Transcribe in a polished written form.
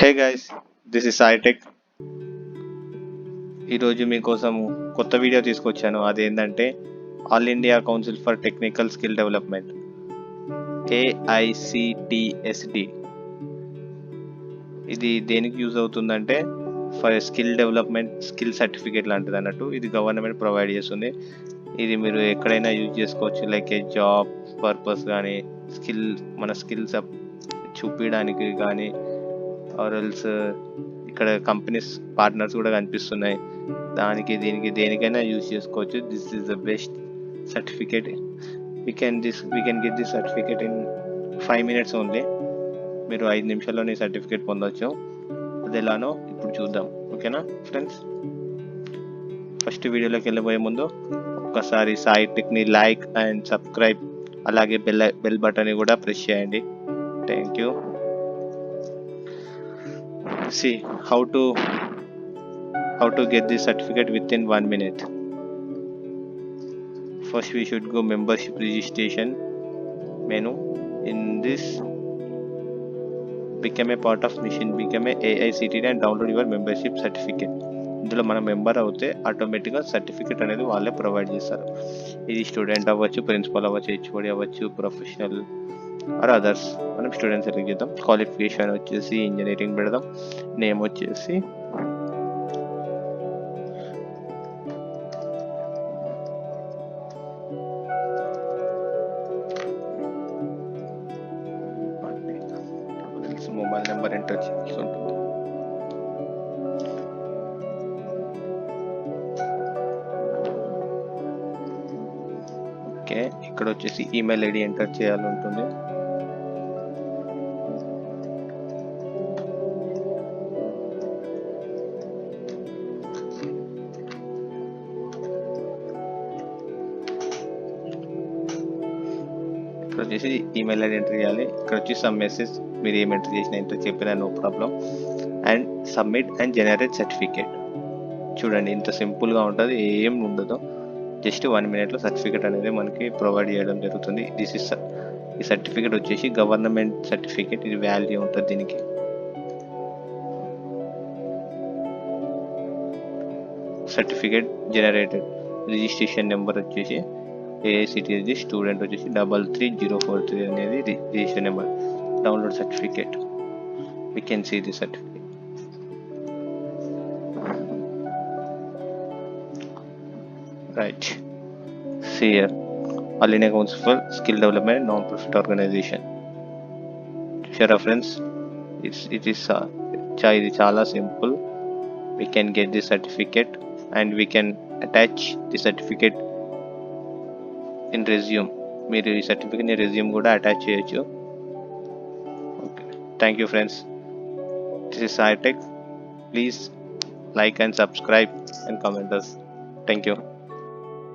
Hey guys, this is SaiTech. ఈరోజు మీకోసం కొత్త వీడియో తీసుకొచ్చాను. అదేంటంటే all India council for technical skill development, AICTSD. ఇది దేనికి యూజ్ అవుతుందంటే for skill development, skill certificate లాంటిది అన్నట్టు. ఇది గవర్నమెంట్ ప్రొవైడ్ చేస్తుంది. ఇది మీరు ఎక్కడైనా యూజ్ చేసుకోవచ్చు, లైక్ ఏ జాబ్ పర్పస్ కానీ, మన స్కిల్స్ చూపించడానికి కానీ, ఆర్ ఎల్స్ ఇక్కడ కంపెనీస్ పార్ట్నర్స్ కూడా కనిపిస్తున్నాయి. దీనికి దేనికైనా యూజ్ చేసుకోవచ్చు. This is the best certificate. We can get this certificate in 5 minutes only. మీరు 5 నిమిషాల్లోనే సర్టిఫికేట్ పొందవచ్చు. అది ఎలానో ఇప్పుడు చూద్దాం. ఓకేనా ఫ్రెండ్స్? ఫస్ట్ వీడియోలోకి వెళ్ళబోయే ముందు ఒక్కసారి సాయిటెక్ని లైక్ అండ్ సబ్స్క్రైబ్, అలాగే బెల్ బటన్ని కూడా ప్రెస్ చేయండి. Thank you. See how to get this certificate within 1 minute. First we should go membership registration menu. In this, become a part of mission, become a AICTD and download your membership certificate. ఇందులో మనం member అవుతే ఆటోమేటిక్గా certificate అనేది వాళ్ళే provide చేస్తారు. ఇది student అవ్వచ్చు, principal అవ్వచ్చు, HOD అవ్వచ్చు, ప్రొఫెషనల్ ఆర్ అదర్స్. మనం స్టూడెంట్ సెలెక్ట్ చేద్దాం. క్వాలిఫికేషన్ వచ్చేసి ఇంజనీరింగ్ పెడదాం. నేమ్ వచ్చేసి మొబైల్ నెంబర్ ఎంటర్ చేయాల్సి ఉంటుంది. ఓకే, ఇక్కడ వచ్చేసి ఈమెయిల్ ఐడి ఎంటర్ చేయాలి ఉంటుంది. ఇక్కడ వచ్చేసి ఈమెయిల్ ఐడి ఎంటర్ చేయాలి. ఇక్కడ వచ్చి సమ్ మెసేజ్, మీరు ఏం ఎంటర్ చేసినా ఎంటర్ చెప్పినా no problem. And submit and generate certificate. చూడండి, ఇంత సింపుల్గా ఉంటుంది, ఏం ఉండదు. జస్ట్ 1 minute సర్టిఫికేట్ అనేది మనకి ప్రొవైడ్ చేయడం జరుగుతుంది. ఈ సర్టిఫికేట్ వచ్చేసి గవర్నమెంట్ సర్టిఫికేట్. ఇది వాల్యూ ఉంటుంది దీనికి. Certificate generated. రిజిస్ట్రేషన్ నెంబర్ వచ్చేసి AICTSD, స్టూడెంట్ వచ్చేసి 33043 అనేది registration number. Download certificate. We can see the certificate. Right. See here, All India Council for Skill Development non-profit organization. Sure friends, it is chala simple. We can get the certificate and we can attach the certificate in resume. మీరు ఈ సర్టిఫికేట్ని resume కూడా attach చేయొచ్చు. Okay, thank you friends. This is SaiTech. Please like and subscribe and comment us. Thank you.